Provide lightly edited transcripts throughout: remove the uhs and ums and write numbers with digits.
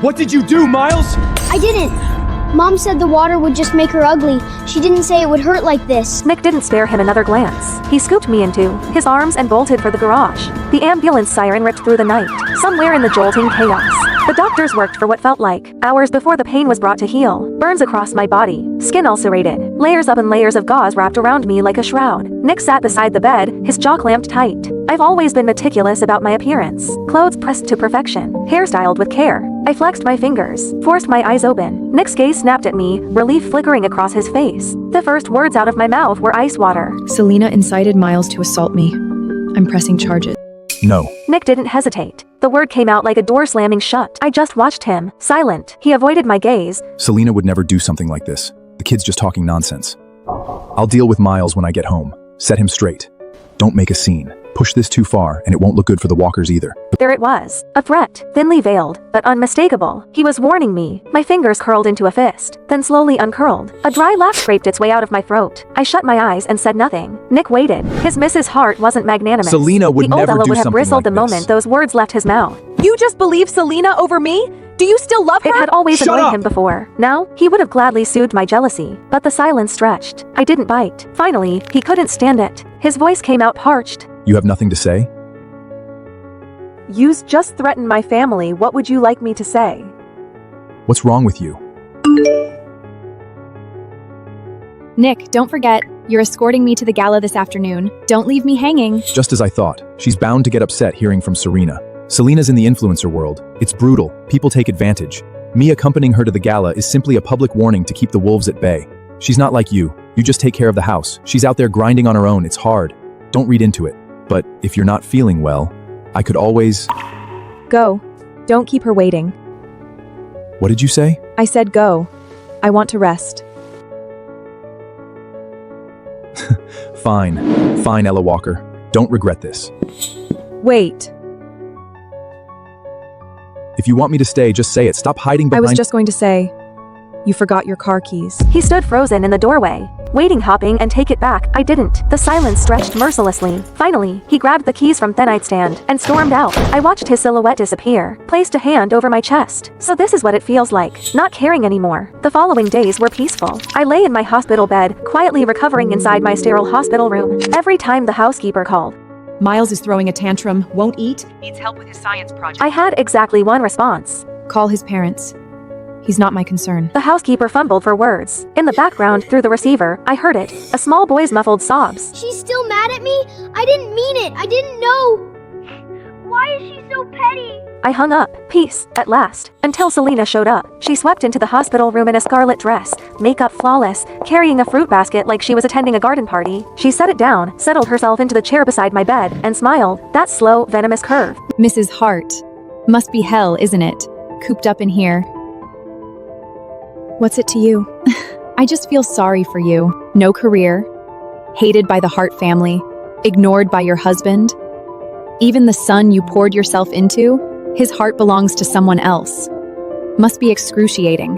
What did you do, Miles? I didn't. Mom said the water would just make her ugly. She didn't say it would hurt like this. Nick didn't spare him another glance. He scooped me into his arms and bolted for the garage. The ambulance siren ripped through the night, somewhere in the jolting chaos. The doctors worked for what felt like hours before the pain was brought to heal. Burns across my body, skin ulcerated, layers upon layers of gauze wrapped around me like a shroud. Nick sat beside the bed, his jaw clamped tight. I've always been meticulous about my appearance. Clothes pressed to perfection, hair styled with care. I flexed my fingers, forced my eyes open. Nick's gaze snapped at me, relief flickering across his face. The first words out of my mouth were ice water. Selena incited Miles to assault me. I'm pressing charges. No. Nick didn't hesitate. The word came out like a door slamming shut. I just watched him, silent. He avoided my gaze. Selena would never do something like this. The kid's just talking nonsense. I'll deal with Miles when I get home. Set him straight. Don't make a scene. Push this too far, and it won't look good for the walkers either. There it was. A threat, thinly veiled, but unmistakable. He was warning me. My fingers curled into a fist, then slowly uncurled. A dry laugh scraped its way out of my throat. I shut my eyes and said nothing. Nick waited. His Mrs. Hart wasn't magnanimous. Selena would the old never Ella do would have something bristled like the this. moment those words left his mouth. You just believe Selena over me? Do you still love her? It had always Shut annoyed up! him before. Now, he would have gladly soothed my jealousy, but the silence stretched. I didn't bite. Finally, he couldn't stand it. His voice came out parched. You have nothing to say? You just threatened my family. What would you like me to say? What's wrong with you? Nick, don't forget, you're escorting me to the gala this afternoon. Don't leave me hanging. Just as I thought. She's bound to get upset hearing from Serena. Selena's in the influencer world. It's brutal. People take advantage. Me accompanying her to the gala is simply a public warning to keep the wolves at bay. She's not like you. You just take care of the house. She's out there grinding on her own. It's hard. Don't read into it. But if you're not feeling well, I could always... Go. Don't keep her waiting. What did you say? I said go. I want to rest. Fine. Fine, Ella Walker. Don't regret this. Wait. If you want me to stay, just say it. Stop hiding I behind... was just going to say, you forgot your car keys. He stood frozen in the doorway, waiting, hopping, and take it back. I didn't. The silence stretched mercilessly. Finally, he grabbed the keys from the nightstand and stormed out. I watched his silhouette disappear, placed a hand over my chest. So this is what it feels like, not caring anymore. The following days were peaceful. I lay in my hospital bed, quietly recovering inside my sterile hospital room. Every time the housekeeper called, Miles is throwing a tantrum, won't eat, needs help with his science project. I had exactly one response. Call his parents. He's not my concern. The housekeeper fumbled for words. In the background, through the receiver, I heard it. A small boy's muffled sobs. She's still mad at me? I didn't mean it. I didn't know. Why is she so petty? I hung up. Peace, at last. Until Selena showed up. She swept into the hospital room in a scarlet dress, makeup flawless, carrying a fruit basket like she was attending a garden party. She set it down, settled herself into the chair beside my bed, and smiled. That slow, venomous curve. Mrs. Hart. Must be hell, isn't it? Cooped up in here. What's it to you? I just feel sorry for you. No career. Hated by the Hart family. Ignored by your husband. Even the son you poured yourself into, his heart belongs to someone else. Must be excruciating.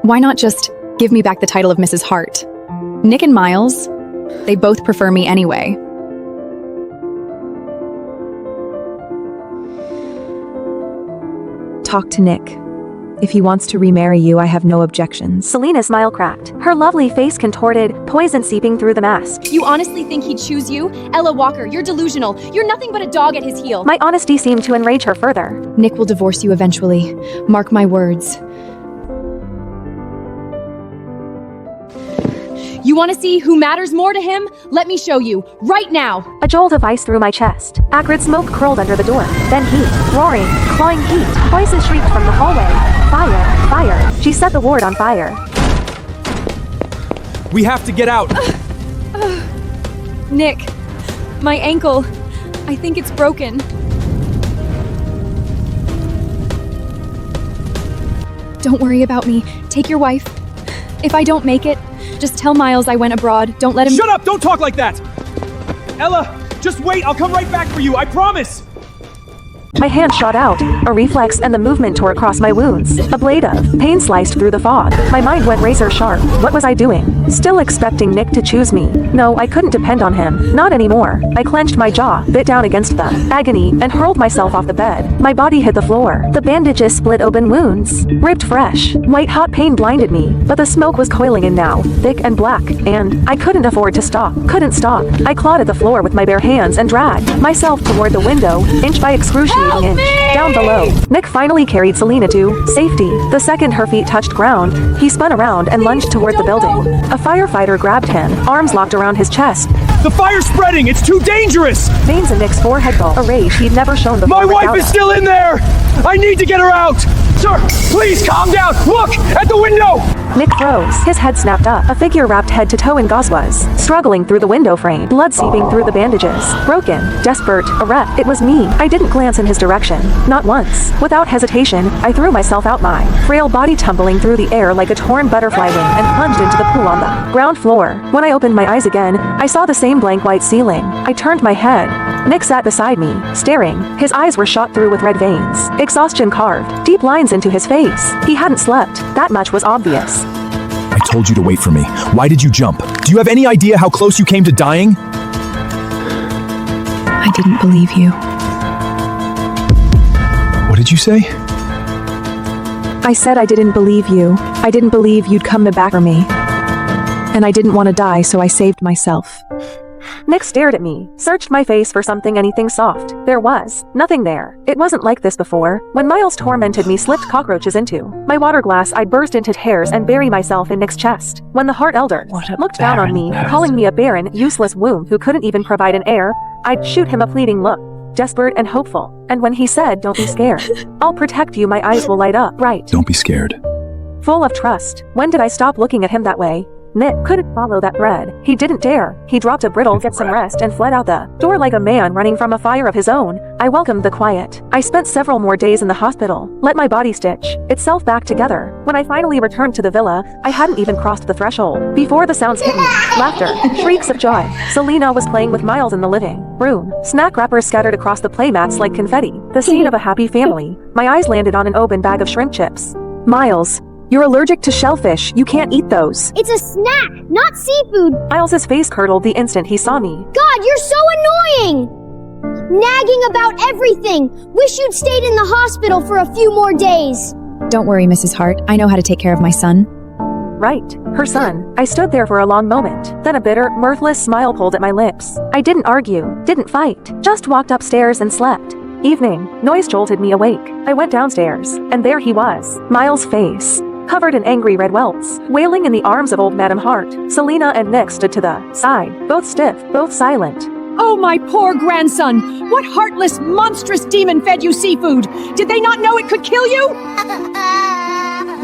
Why not just give me back the title of Mrs. Hart? Nick and Miles, they both prefer me anyway. Talk to Nick. If he wants to remarry you, I have no objections. Selena's smile cracked. Her lovely face contorted, poison seeping through the mask. You honestly think he'd choose you? Ella Walker, you're delusional. You're nothing but a dog at his heel. My honesty seemed to enrage her further. Nick will divorce you eventually. Mark my words. You want to see who matters more to him? Let me show you, right now. A jolt of ice through my chest. Acrid smoke curled under the door. Then heat, roaring, clawing heat. Voices shrieked from the hallway. Fire, fire. She set the ward on fire. We have to get out! Nick, my ankle. I think it's broken. Don't worry about me. Take your wife. If I don't make it, just tell Miles I went abroad. Don't let him— Shut up! Don't talk like that! Ella, just wait! I'll come right back for you, I promise! My hand shot out, a reflex, and the movement tore across my wounds. A blade of pain sliced through the fog. My mind went razor sharp. What was I doing? Still expecting Nick to choose me. No, I couldn't depend on him. Not anymore. I clenched my jaw, bit down against the agony, and hurled myself off the bed. My body hit the floor. The bandages split open wounds. Ripped fresh. White hot pain blinded me, but the smoke was coiling in now, thick and black, and I couldn't afford to stop. Couldn't stop. I clawed at the floor with my bare hands and dragged myself toward the window, inch by excruciating inch. Down below, Nick finally carried Selena to safety. The second her feet touched ground, he spun around and lunged toward the building. A firefighter grabbed him, arms locked around his chest. The fire's spreading! It's too dangerous! Veins in Nick's forehead glow, a rage he'd never shown before. My wife is still in there! I need to get her out! Sir, please calm down! Look! At the window! Nick froze. His head snapped up. A figure wrapped head to toe in gauze was struggling through the window frame, blood seeping through the bandages. Broken, desperate, a wreck. It was me. I didn't glance in his direction. Not once. Without hesitation, I threw myself out, my frail body tumbling through the air like a torn butterfly wing, and plunged into the pool on the ground floor. When I opened my eyes again, I saw the same blank white ceiling. I turned my head. Nick sat beside me, staring. His eyes were shot through with red veins. Exhaustion carved deep lines into his face. He hadn't slept. That much was obvious. I told you to wait for me. Why did you jump? Do you have any idea how close you came to dying? I didn't believe you. What did you say? I said I didn't believe you. I didn't believe you'd come back for me. And I didn't want to die, so I saved myself. Nick stared at me, searched my face for something, anything soft. There was nothing there. It wasn't like this before. When Miles tormented me, slipped cockroaches into my water glass, I'd burst into tears and bury myself in Nick's chest. When the Hart Elder looked down on me, calling me a barren, useless womb who couldn't even provide an heir, I'd shoot him a pleading look, desperate and hopeful. And when he said, "Don't be scared. I'll protect you," my eyes will light up bright. Don't be scared. Full of trust. When did I stop looking at him that way? Nick couldn't follow that thread. He didn't dare. He dropped a brittle "get some rest" and fled out the door like a man running from a fire of his own. I welcomed the quiet. I spent several more days in the hospital, let my body stitch itself back together. When I finally returned to the villa, I hadn't even crossed the threshold before the sounds hit me. Laughter, shrieks of joy. Selena was playing with Miles in the living room. Snack wrappers scattered across the playmats like confetti. The scene of a happy family. My eyes landed on an open bag of shrimp chips. "Miles, you're allergic to shellfish. You can't eat those." It's a snack, not seafood. Miles's face curdled the instant he saw me. God, you're so annoying! Nagging about everything. Wish you'd stayed in the hospital for a few more days. Don't worry, Mrs. Hart. I know how to take care of my son. Right, her son. I stood there for a long moment. Then a bitter, mirthless smile pulled at my lips. I didn't argue, didn't fight, just walked upstairs and slept. Evening. Noise jolted me awake. I went downstairs, and there he was. Miles' face, covered in angry red welts, wailing in the arms of old Madame Hart. Selena and Nick stood to the side, both stiff, both silent. Oh, my poor grandson! What heartless, monstrous demon fed you seafood? Did they not know it could kill you?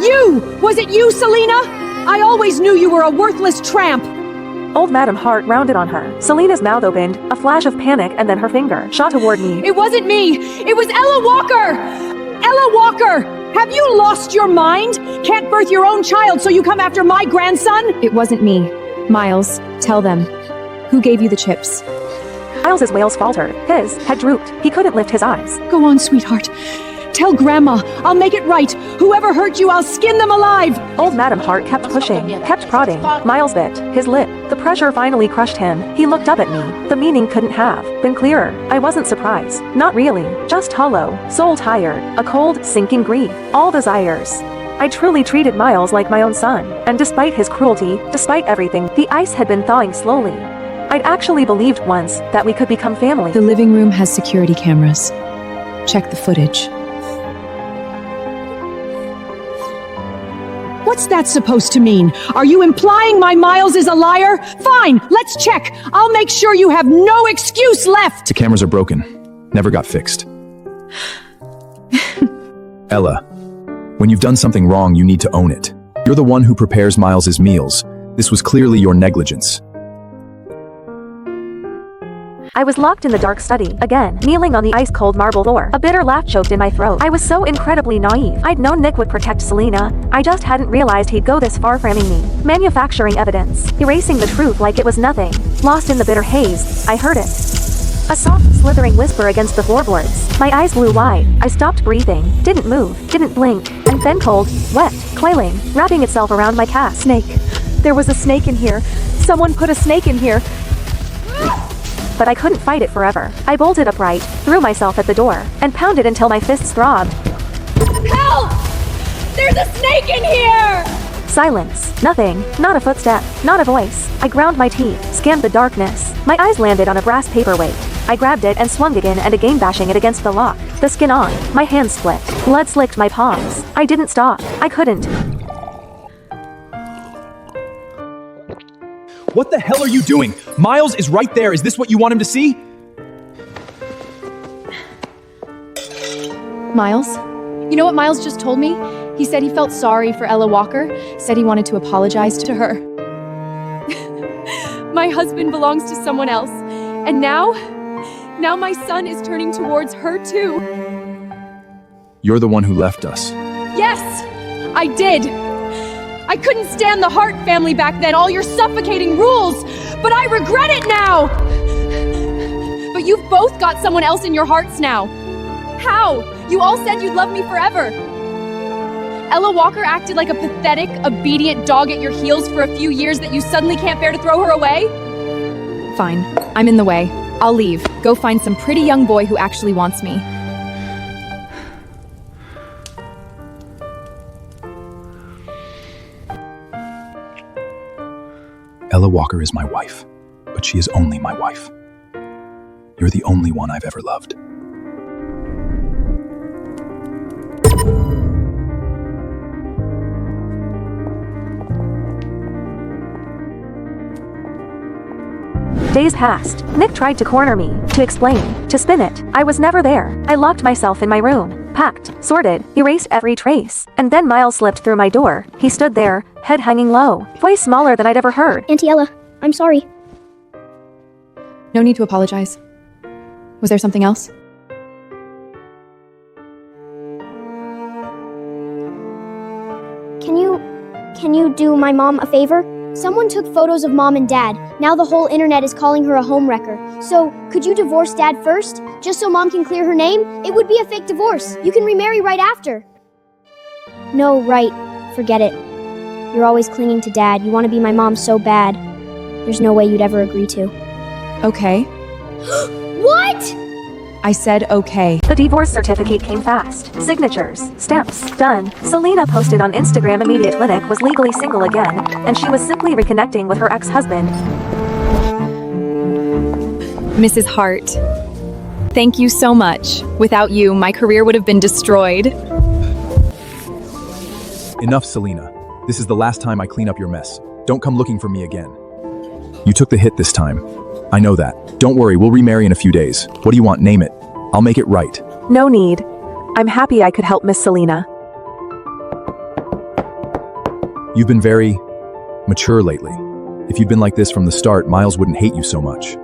You! Was it you, Selena? I always knew you were a worthless tramp! Old Madame Hart rounded on her. Selena's mouth opened, a flash of panic, and then her finger shot toward me. It wasn't me! It was Ella Walker! Ella Walker! Have you lost your mind? Can't birth your own child, so you come after my grandson? It wasn't me. Miles, tell them. Who gave you the chips? Miles's wails faltered. His head drooped. He couldn't lift his eyes. Go on, sweetheart. Tell Grandma. I'll make it right. Whoever hurt you, I'll skin them alive. Old Madame Hart kept pushing, kept prodding. Miles bit his lip. The pressure finally crushed him. He looked up at me. The meaning couldn't have been clearer. I wasn't surprised. Not really. Just hollow, soul tired, a cold, sinking grief. All desires. I truly treated Miles like my own son. And despite his cruelty, despite everything, the ice had been thawing slowly. I'd actually believed once that we could become family. The living room has security cameras. Check the footage. What's that supposed to mean? Are you implying my Miles is a liar? Fine, let's check. I'll make sure you have no excuse left. The cameras are broken. Never got fixed. Ella, when you've done something wrong, you need to own it. You're the one who prepares Miles's meals. This was clearly your negligence. I was locked in the dark study, again, kneeling on the ice-cold marble floor. A bitter laugh choked in my throat. I was so incredibly naive. I'd known Nick would protect Selena. I just hadn't realized he'd go this far framing me. Manufacturing evidence. Erasing the truth like it was nothing. Lost in the bitter haze, I heard it. A soft, slithering whisper against the floorboards. My eyes blew wide. I stopped breathing, didn't move, didn't blink, and then cold, wept, coiling, wrapping itself around my calf. Snake. There was a snake in here. Someone put a snake in here. But I couldn't fight it forever. I bolted upright, threw myself at the door, and pounded until my fists throbbed. Help! There's a snake in here! Silence. Nothing. Not a footstep. Not a voice. I ground my teeth, scanned the darkness. My eyes landed on a brass paperweight. I grabbed it and swung again, bashing it against the lock. The skin on. My hands split. Blood slicked my palms. I didn't stop. I couldn't. What the hell are you doing? Miles is right there. Is this what you want him to see? Miles? You know what Miles just told me? He said he felt sorry for Ella Walker, said he wanted to apologize to her. My husband belongs to someone else, and now my son is turning towards her too. You're the one who left us. Yes, I did. I couldn't stand the Hart family back then, all your suffocating rules, but I regret it now. But you've both got someone else in your hearts now. How? You all said you'd love me forever. Ella Walker acted like a pathetic, obedient dog at your heels for a few years that you suddenly can't bear to throw her away? Fine. I'm in the way. I'll leave. Go find some pretty young boy who actually wants me. Ella Walker is my wife, but she is only my wife. You're the only one I've ever loved. Days passed. Nick tried to corner me, to explain, to spin it. I was never there. I locked myself in my room, packed, sorted, erased every trace. And then Miles slipped through my door. He stood there, head hanging low, voice smaller than I'd ever heard. Auntie Ella, I'm sorry. No need to apologize. Was there something else? Can you do my mom a favor? Someone took photos of mom and dad. Now the whole internet is calling her a homewrecker. So, could you divorce dad first? Just so mom can clear her name? It would be a fake divorce. You can remarry right after. No, right. Forget it. You're always clinging to dad. You want to be my mom so bad. There's no way you'd ever agree to. Okay. What? I said okay. The divorce certificate came fast. Signatures, stamps, done. Selena posted on Instagram immediate clinic was legally single again, and she was simply reconnecting with her ex-husband. Mrs. Hart, thank you so much. Without you, my career would have been destroyed. Enough, Selena. This is the last time I clean up your mess. Don't come looking for me again. You took the hit this time. I know that. Don't worry, we'll remarry in a few days. What do you want? Name it. I'll make it right. No need. I'm happy I could help Miss Selena. You've been very mature lately. If you'd been like this from the start, Miles wouldn't hate you so much.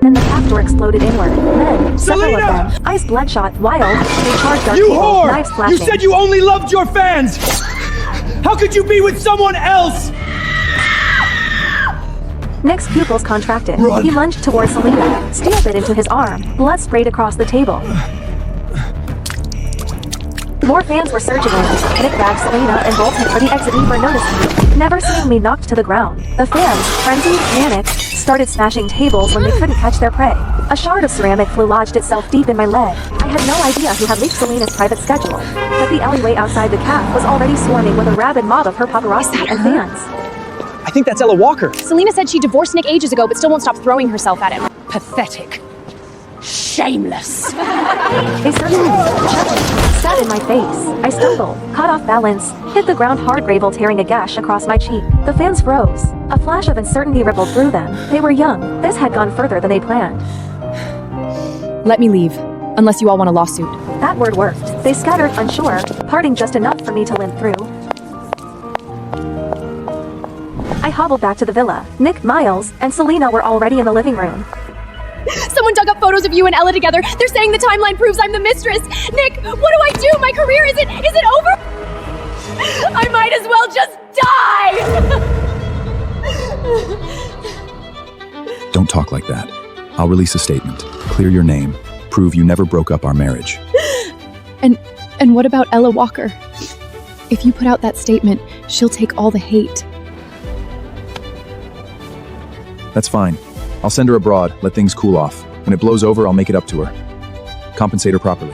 Then the half door exploded inward. Then, several of them, eyes bloodshot, wild, they charged our table, knives flashing. You said you only loved your fans! How could you be with someone else? Nick's pupils contracted. Run. He lunged towards Selena, stamped it into his arm. Blood sprayed across the table. More fans were surging in. Nick grabbed Selena and bolted for the exit before noticing. Never seeing me knocked to the ground. The fans, frenzied, panicked, started smashing tables when they couldn't catch their prey. A shard of ceramic flu lodged itself deep in my leg. I had no idea who had leaked Selena's private schedule, but the alleyway outside the caf was already swarming with a rabid mob of her paparazzi and fans. I think that's Ella Walker. Selena said she divorced Nick ages ago, but still won't stop throwing herself at him. Pathetic. Shameless. They suddenly sat in my face. I stumbled, caught off balance, hit the ground hard, gravel tearing a gash across my cheek. The fans froze. A flash of uncertainty rippled through them. They were young. This had gone further than they planned. Let me leave, unless you all want a lawsuit. That word worked. They scattered, unsure, parting just enough for me to limp through. I hobbled back to the villa. Nick, Miles, and Selena were already in the living room. Someone dug up photos of you and Ella together. They're saying the timeline proves I'm the mistress. Nick, what do I do? My career is it over? I might as well just die! Don't talk like that. I'll release a statement, clear your name, prove you never broke up our marriage. And what about Ella Walker? If you put out that statement, she'll take all the hate. That's fine. I'll send her abroad, let things cool off. When it blows over, I'll make it up to her. Compensate her properly.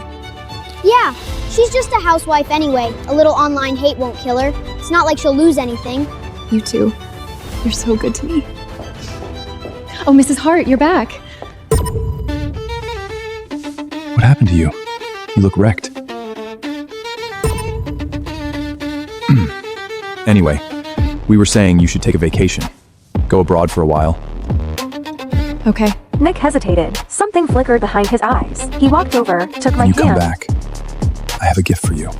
Yeah, she's just a housewife anyway. A little online hate won't kill her. It's not like she'll lose anything. You too. You're so good to me. Oh, Mrs. Hart, you're back. What happened to you? You look wrecked. Anyway, we were saying you should take a vacation. Go abroad for a while. Okay. Nick hesitated. Something flickered behind his eyes. He walked over, took my When you hand. come back, I have a gift for you.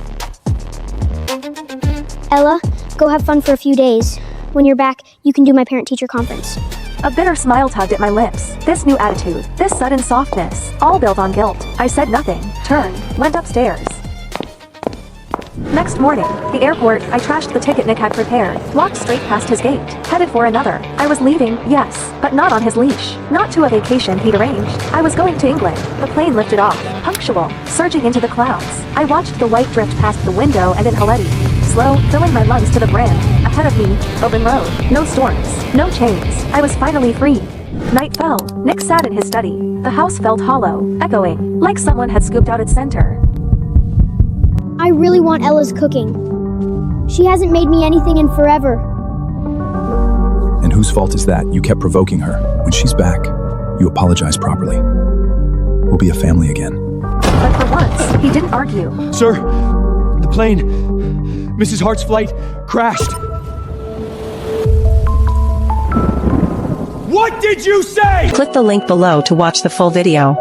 Ella, go have fun for a few days. When you're back, you can do my parent-teacher conference. A bitter smile tugged at my lips. This new attitude, this sudden softness, all built on guilt. I said nothing, turned, went upstairs. Next morning, the airport, I trashed the ticket Nick had prepared, walked straight past his gate, headed for another. I was leaving, yes, but not on his leash, not to a vacation he'd arranged. I was going to England. The plane lifted off, punctual, surging into the clouds. I watched the white drift past the window and inhaled. Slow, filling my lungs to the brim. Ahead of me, open road. No storms, no chains. I was finally free. Night fell. Nick sat in his study. The house felt hollow, echoing, like someone had scooped out its center. I really want Ella's cooking. She hasn't made me anything in forever. And whose fault is that? You kept provoking her. When she's back, you apologize properly. We'll be a family again. But for once, he didn't argue. Sir, the plane, Mrs. Hart's flight, crashed. What did you say? Click the link below to watch the full video.